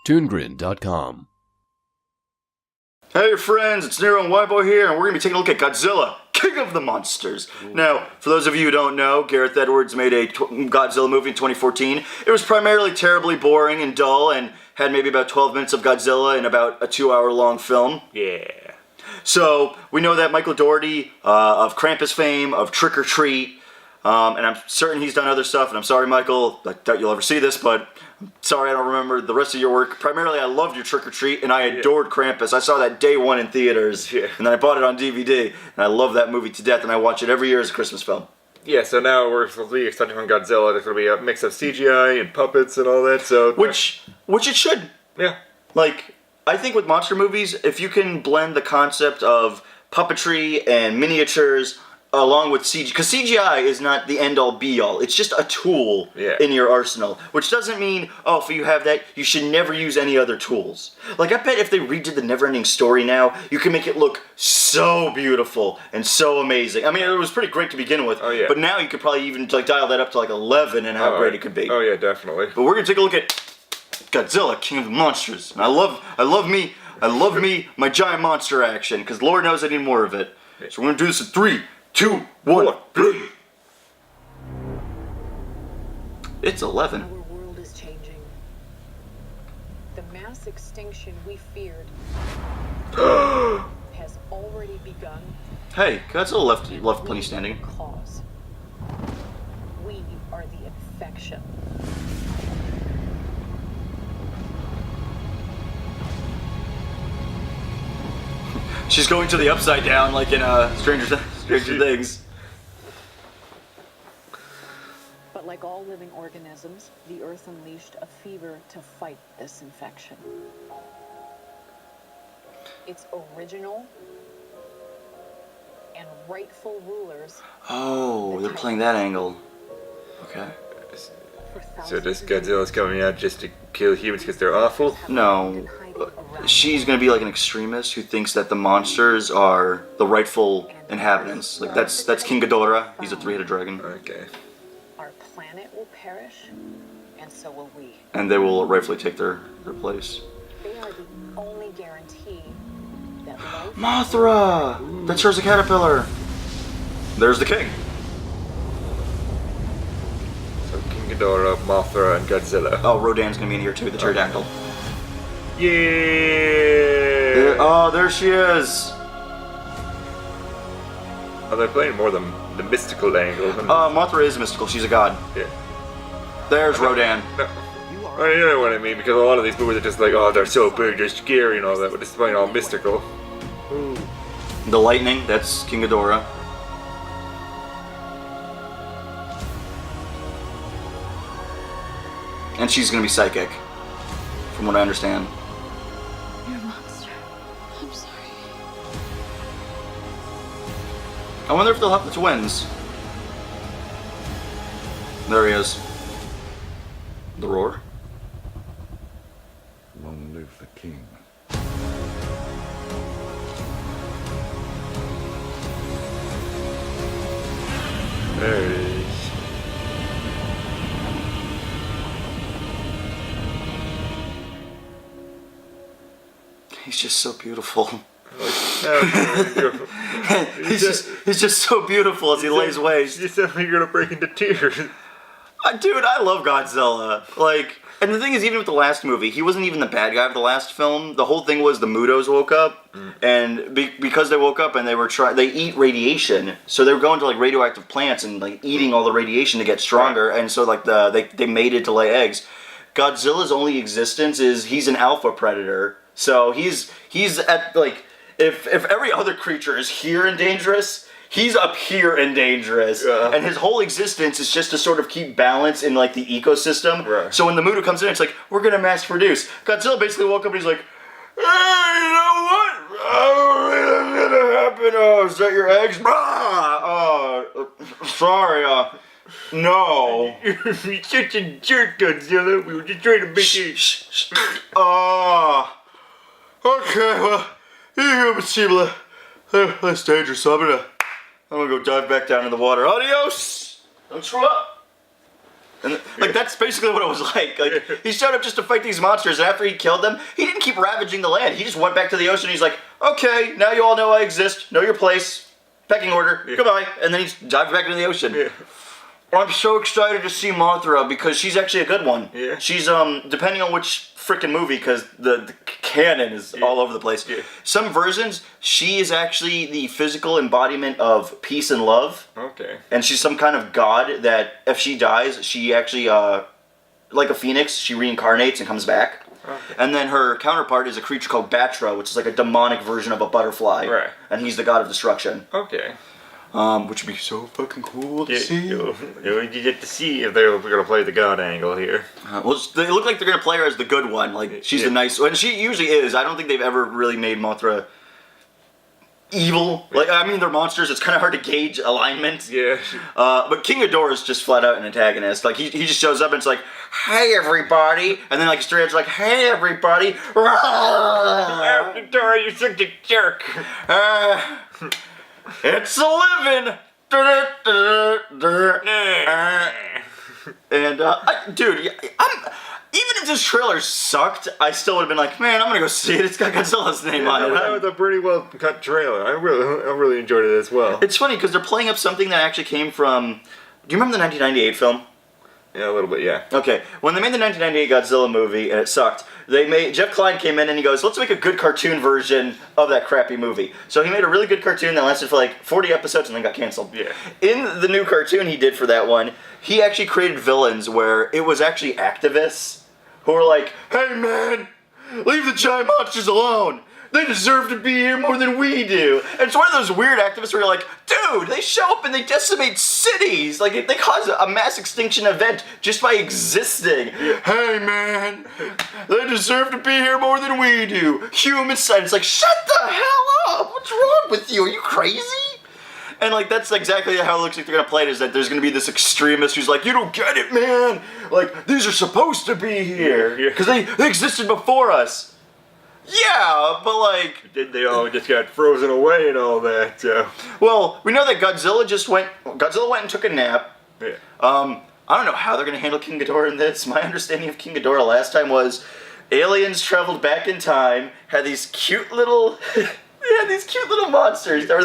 ToonGrin.com. Hey friends, it's NERO and WHYBOY here, and we're going to be taking a look at Godzilla, King of the Monsters. Now, for those of you who don't know, Gareth Edwards made a Godzilla movie in 2014. It was primarily terribly boring and dull, and had maybe about 12 minutes of Godzilla in about a 2-hour-long film. Yeah. So, we know that Michael Dougherty, of Krampus fame, of Trick or Treat, and I'm certain he's done other stuff, and I'm sorry, Michael, I doubt you'll ever see this, but I'm sorry I don't remember the rest of your work. Primarily, I loved your Trick or Treat, and I adored Krampus. I saw that day one in theaters, and then I bought it on DVD, and I love that movie to death, and I watch it every year as a Christmas film. Yeah, so now we're supposed to be starting on Godzilla. There's going to be a mix of CGI and puppets and all that, so... Which it should. Yeah. Like, I think with monster movies, if you can blend the concept of puppetry and miniatures along with CGI, because CGI is not the end-all be-all. It's just a tool in your arsenal, which doesn't mean, oh, if you have that, you should never use any other tools. Like, I bet if they redid the Neverending Story now, you can make it look so beautiful and so amazing. I mean, it was pretty great to begin with, but now you could probably even like dial that up to like 11 and how great it could be. Oh yeah, definitely. But we're gonna take a look at Godzilla, King of the Monsters, and I love me my giant monster action, because Lord knows I need more of it. So we're gonna do this in 3, 2, 1, play. It's 11. Our world is changing. The mass extinction we feared has already begun. Hey, Godzilla left plenty standing. Cause. We are the infection. She's going to the upside down like in Stranger Things. But like all living organisms, the Earth unleashed a fever to fight this infection. Its original and rightful rulers. Oh, they're playing that angle. Okay. So this Godzilla's coming out just to kill humans because they're awful? No. She's gonna be like an extremist who thinks that the monsters are the rightful inhabitants. Like that's King Ghidorah. He's a 3-headed dragon. Okay. Our planet will perish, and so will we. And they will rightfully take their place. They are the only guarantee that life... Mothra! That's her as a caterpillar. There's the king. So King Ghidorah, Mothra, and Godzilla. Oh, Rodan's gonna be in here too, the pterodactyl. Yeah! Oh, there she is! Oh, they're playing more the mystical angle. Mothra is mystical, she's a god. Yeah. There's Rodan. No. I know what I mean, because a lot of these movies are just like, oh, they're so big, they're scary and all that, but it's playing all mystical. Ooh. The lightning, that's King Ghidorah. And she's gonna be psychic, from what I understand. You're a monster. I'm sorry. I wonder if they'll have the twins. There he is. The roar. Long live the king. There it is. He's just so beautiful. He's he's just so beautiful as he lays waste. You said you're gonna break into tears. Dude, I love Godzilla. Like, and the thing is, even with the last movie, he wasn't even the bad guy of the last film. The whole thing was the Mutos woke up, and because they woke up and they eat radiation, so they were going to like radioactive plants and like eating all the radiation to get stronger, and so like they mated to lay eggs. Godzilla's only existence is he's an alpha predator. So he's at like if every other creature is here and dangerous, he's up here and dangerous. And his whole existence is just to sort of keep balance in like the ecosystem. Right. So when the Muto comes in, it's like, we're gonna mass produce. Godzilla basically woke up and he's like, hey, you know what? Oh, what's gonna happen? Oh, is that your eggs? Sorry, no. You're such a jerk, Godzilla. We were just trying to make you... Okay, well, you that's dangerous, so I'm gonna go dive back down in the water. Adios! Don't screw up! And like that's basically what it was like. Like he showed up just to fight these monsters, and after he killed them, he didn't keep ravaging the land. He just went back to the ocean. He's like, okay, now you all know I exist. Know your place. Pecking order. Goodbye. And then he dived back into the ocean. Yeah. I'm so excited to see Mothra because she's actually a good one. Yeah. She's depending on which freaking movie, because the canon is all over the place. Yeah. Some versions, she is actually the physical embodiment of peace and love. Okay. And she's some kind of god that if she dies, she actually, like a phoenix, she reincarnates and comes back. Okay. And then her counterpart is a creature called Batra, which is like a demonic version of a butterfly. Right. And he's the god of destruction. Okay. Which would be so fucking cool to Yeah, see. you get to see if they're going to play the god angle here. Well, they look like they're gonna play her as the good one. Like she's the nice, and she usually is. I don't think they've ever really made Mothra evil. Like I mean, they're monsters. It's kind of hard to gauge alignment. Yeah. But King Ghidorah is just flat out an antagonist. Like he just shows up and it's like, "Hey everybody," and then like Stray Edge like, "Hey everybody." Dora, you're such a jerk. It's a living. And dude, even if this trailer sucked, I still would have been like, man, I'm gonna go see it. It's got Godzilla's name on it. That was a pretty well cut trailer. I really enjoyed it as well. It's funny because they're playing up something that actually came from. Do you remember the 1998 film? Yeah, a little bit, yeah. Okay, when they made the 1998 Godzilla movie and it sucked, Jeff Kline came in and he goes, let's make a good cartoon version of that crappy movie. So he made a really good cartoon that lasted for like 40 episodes and then got canceled. Yeah. In the new cartoon he did for that one, he actually created villains where it was actually activists who were like, hey man, leave the giant monsters alone. They deserve to be here more than we do. And it's one of those weird activists where you're like, dude, they show up and they decimate cities. Like, they cause a mass extinction event just by existing. Yeah. Hey, man, they deserve to be here more than we do. Human side. It's like, shut the hell up. What's wrong with you? Are you crazy? And, like, that's exactly how it looks like they're going to play it, is that there's going to be this extremist who's like, you don't get it, man. Like, these are supposed to be here. Because they existed before us. Yeah, but like... Did they all just got frozen away and all that? Well, we know that Godzilla went and took a nap. Yeah. I don't know how they're going to handle King Ghidorah in this. My understanding of King Ghidorah last time was aliens traveled back in time, had these cute little... monsters. They were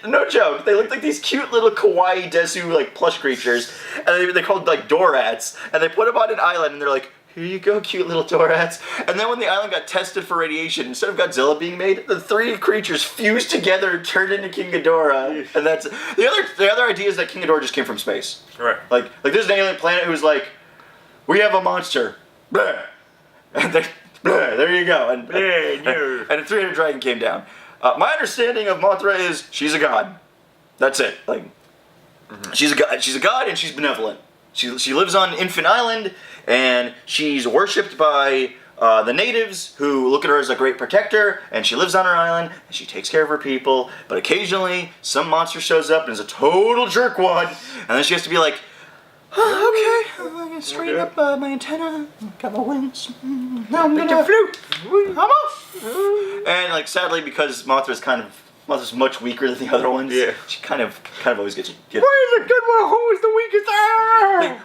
no joke. They looked like these cute little kawaii desu like plush creatures, and they called like Dorats. And they put them on an island, and they're like, "Here you go, cute little Dorats." And then when the island got tested for radiation, instead of Godzilla being made, the three creatures fused together and turned into King Ghidorah. And that's the other idea is that King Ghidorah just came from space. Right. Like there's an alien planet who's like, we have a monster. Blah. And they. There you go. And a three-headed dragon came down. My understanding of Mothra is she's a god. That's it. Like, she's a god. She's a god, and she's benevolent. She lives on Infant Island, and she's worshipped by the natives, who look at her as a great protector. And she lives on her island, and she takes care of her people. But occasionally, some monster shows up and is a total jerkwad, and then she has to be like, oh, okay, I'm gonna straighten up my antenna, got my wings, now I'm gonna flute, I'm off. And like sadly, because Mothra's much weaker than the other ones, she kind of always gets. Where's the good one? Who is the weakest?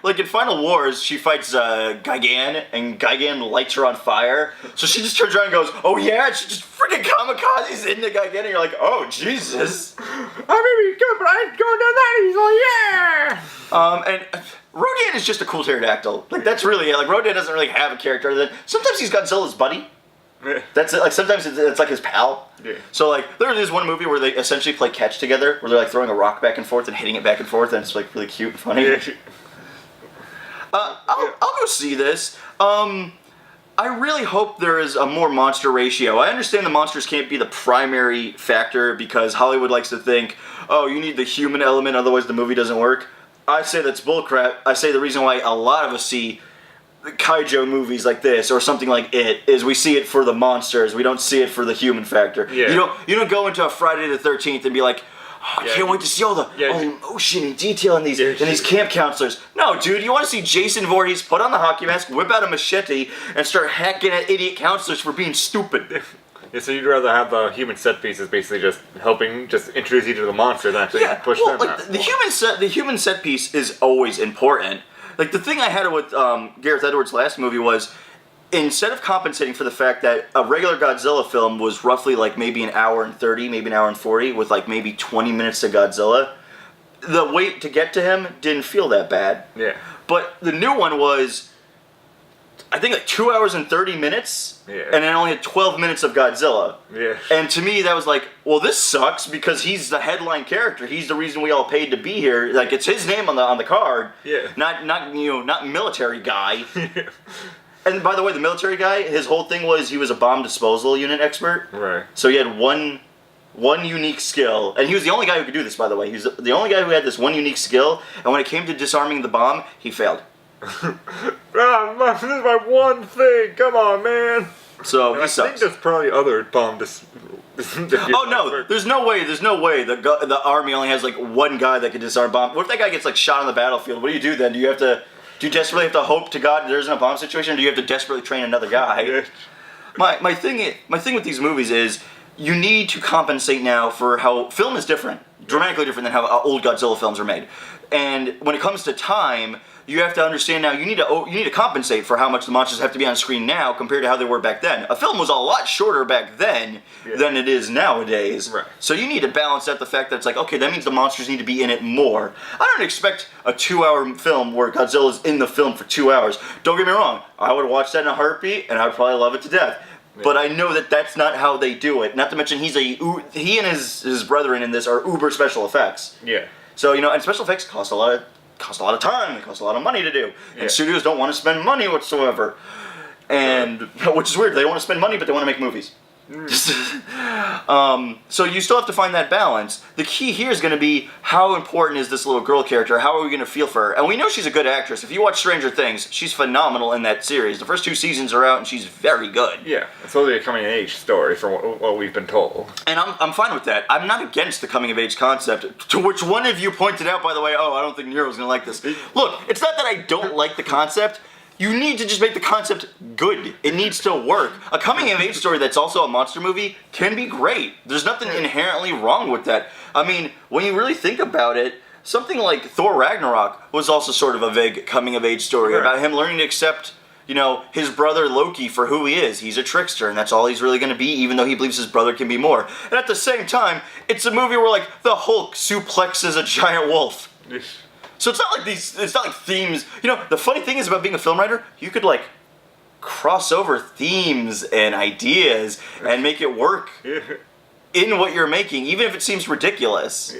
Like in Final Wars, she fights Gigan, and Gigan lights her on fire, so she just turns around and goes, oh yeah, and she just freaking kamikazes into Gigan, and you're like, oh Jesus. I may be good, but I ain't going down that easily, And Rodan is just a cool pterodactyl. Like that's really it. Like Rodan doesn't really have a character other than sometimes he's Godzilla's buddy. That's it. Like sometimes it's like his pal. Yeah. So like there is one movie where they essentially play catch together, where they're like throwing a rock back and forth and hitting it back and forth, and it's like really cute and funny. Yeah. I'll go see this. I really hope there is a more monster ratio. I understand the monsters can't be the primary factor because Hollywood likes to think, oh, you need the human element, otherwise the movie doesn't work. I say that's bullcrap. I say the reason why a lot of us see kaiju movies like this or something like it is we see it for the monsters. We don't see it for the human factor. Yeah. You don't go into a Friday the 13th and be like, oh, I can't wait to see all the emotion and detail in these camp counselors. No, dude, you want to see Jason Voorhees put on the hockey mask, whip out a machete, and start hacking at idiot counselors for being stupid. Yeah, so you'd rather have the human set pieces basically just helping just introduce you to the monster than actually push them out. The human set piece is always important. like the thing I had with Gareth Edwards' last movie was, instead of compensating for the fact that a regular Godzilla film was roughly like maybe an hour and 30, maybe an hour and 40, with like maybe 20 minutes to Godzilla, the wait to get to him didn't feel that bad. Yeah. But the new one was, I think, like 2 hours and 30 minutes, Yeah. and it only had 12 minutes of Godzilla. Yeah. And to me, that was like, well, this sucks because he's the headline character. He's the reason we all paid to be here. Like, it's his name on the card. Yeah. Not military guy. And by the way, the military guy, his whole thing was he was a bomb disposal unit expert. Right. So he had one unique skill, and he was the only guy who could do this. By the way, he was the only guy who had this one unique skill. And when it came to disarming the bomb, he failed. This is my one thing. Come on, man. So And he I sucks. think there's probably other bomb Oh no! There's no way. The army only has like one guy that can disarm bomb. What if that guy gets like shot on the battlefield? What do you do then? Do you desperately have to hope to God there isn't a bomb situation, or do you have to desperately train another guy? Yeah. My thing with these movies is you need to compensate now for how film is different, dramatically different than how old Godzilla films are made. And when it comes to time, you have to understand now you need to compensate for how much the monsters have to be on screen now compared to how they were back then. A film was a lot shorter back then than it is nowadays. Right. So you need to balance out the fact that it's like, okay, that means the monsters need to be in it more. I don't expect a 2-hour film where Godzilla's in the film for 2 hours. Don't get me wrong, I would watch that in a heartbeat and I'd probably love it to death. Yeah. But I know that that's not how they do it. Not to mention he and his brethren in this are uber special effects. Yeah. So, and special effects cost a lot of time, they cost a lot of money to do. Yeah. And studios don't want to spend money whatsoever. And, which is weird, they don't want to spend money, but they want to make movies. So you still have to find that balance. The key here is going to be how important is this little girl character? How are we going to feel for her? And we know she's a good actress. If you watch Stranger Things, she's phenomenal in that series. The first 2 seasons are out and she's very good. Yeah, it's totally a coming of age story from what we've been told. And I'm fine with that. I'm not against the coming of age concept, to which one of you pointed out, by the way, I don't think Nero's going to like this. Look, it's not that I don't like the concept. You need to just make the concept good. It needs to work. A coming-of-age story that's also a monster movie can be great. There's nothing inherently wrong with that. I mean, when you really think about it, something like Thor Ragnarok was also sort of a vague coming-of-age story about him learning to accept, his brother Loki for who he is. He's a trickster, and that's all he's really going to be, even though he believes his brother can be more. And at the same time, it's a movie where, like, the Hulk suplexes a giant wolf. So it's not like themes. The funny thing is about being a film writer, you could like cross over themes and ideas and make it work in what you're making, even if it seems ridiculous.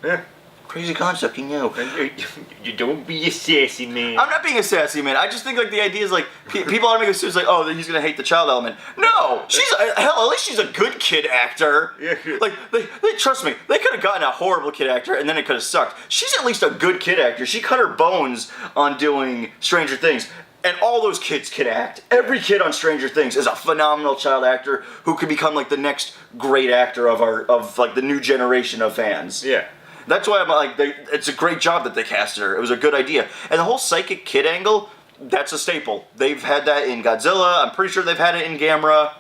Yeah. Crazy concept, You don't be a sassy man. I'm not being a sassy man. I just think like the idea is like people are making it like, oh, he's gonna hate the child element. No, at least she's a good kid actor. Yeah. Like they trust me, they could have gotten a horrible kid actor and then it could have sucked. She's at least a good kid actor. She cut her bones on doing Stranger Things. And all those kids can act. Every kid on Stranger Things is a phenomenal child actor who could become like the next great actor of like the new generation of fans. Yeah. That's why I'm like, it's a great job that they casted her. It was a good idea. And the whole psychic kid angle, that's a staple. They've had that in Godzilla. I'm pretty sure they've had it in Gamera.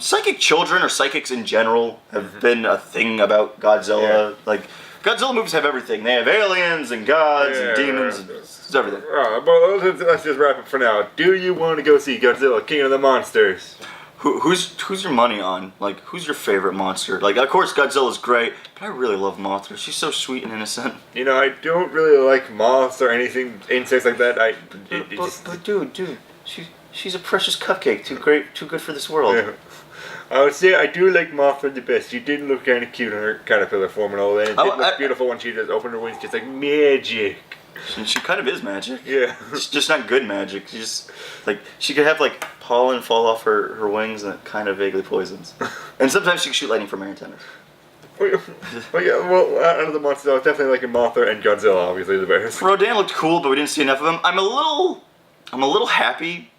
Psychic children or psychics in general have been a thing about Godzilla. Yeah. Like, Godzilla movies have everything. They have aliens and gods and demons. And it's everything. Well, let's just wrap it for now. Do you want to go see Godzilla, King of the Monsters? Who's your money on? Like, who's your favorite monster? Like, of course, Godzilla's great, but I really love Mothra. She's so sweet and innocent. I don't really like moths or anything, insects like that. But dude, she's a precious cupcake. Too good for this world. Yeah. I would say I do like Mothra the best. She did look kind of cute in her caterpillar form and all that. It did look beautiful when she just opened her wings, just like magic. She kind of is magic. Yeah. It's just not good magic. She just, like, she could have, like, pollen fall off her wings and it kind of vaguely poisons. And sometimes she can shoot lightning from her antennas. Out of the monsters, I was definitely liking Mothra and Godzilla, obviously the best. Rodan looked cool, but we didn't see enough of him. I'm a little happy.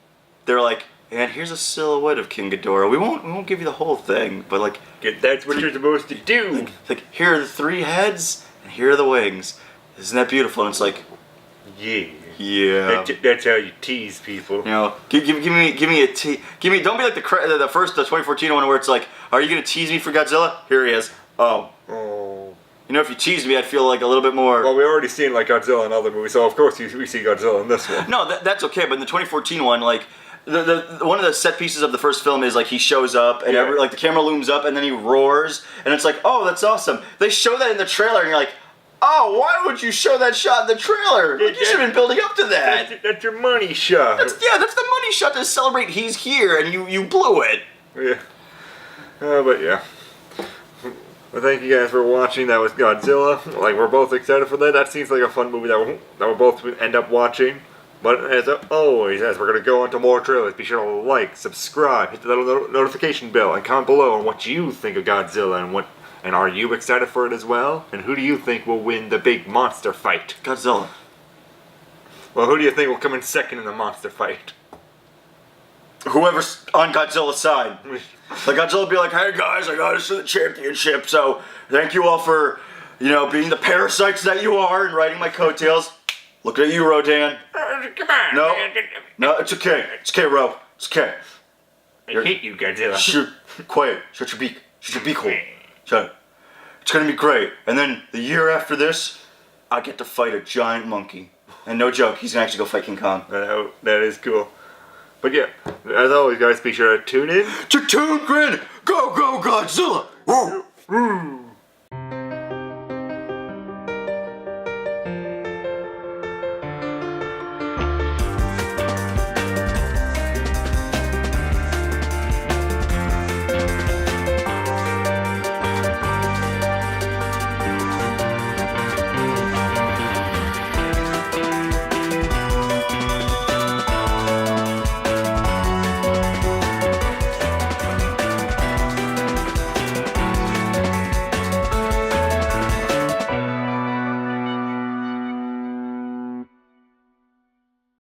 They're like, and here's a silhouette of King Ghidorah. We won't give you the whole thing, but like, That's what you're supposed to do. Like here are the 3 heads, and here are the wings. Isn't that beautiful? And it's like, yeah. That's how you tease people. Give me a tease. Don't be like the 2014 one where it's like, are you gonna tease me for Godzilla? Here he is. Oh. You know, if you teased me, I'd feel like a little bit more. Well, we already seen like Godzilla in other movies, so of course we see Godzilla in this one. No, that's okay. But in the 2014 one, like the one of the set pieces of the first film is like he shows up and like the camera looms up and then he roars and it's like, oh, that's awesome. They show that in the trailer and you're like, oh, why would you show that shot in the trailer? Like, you should have been building up to that. That's your money shot. That's the money shot to celebrate he's here and you blew it. Yeah. But yeah. Well, thank you guys for watching. That was Godzilla. Like, we're both excited for that. That seems like a fun movie that we'll both end up watching. But as always, as we're going to go on to more trailers, be sure to like, subscribe, hit the little notification bell, and comment below on what you think of Godzilla and are you excited for it as well? And who do you think will win the big monster fight? Godzilla. Well, who do you think will come in second in the monster fight? Whoever's on Godzilla's side. Like Godzilla would be like, hey guys, I got us to the championship, so thank you all for, being the parasites that you are and riding my coattails. Looking at you, Rodan. Come on. No, it's okay. It's okay, Ro. It's okay. I hate you, Godzilla. Quiet. Shut your beak. Shut your beak hole. Shut it. It's gonna be great. And then the year after this, I get to fight a giant monkey. And no joke, he's gonna actually go fight King Kong. That is cool. But yeah, as always, guys, be sure to tune in to ToonGrin. Go, go, Godzilla. Woo.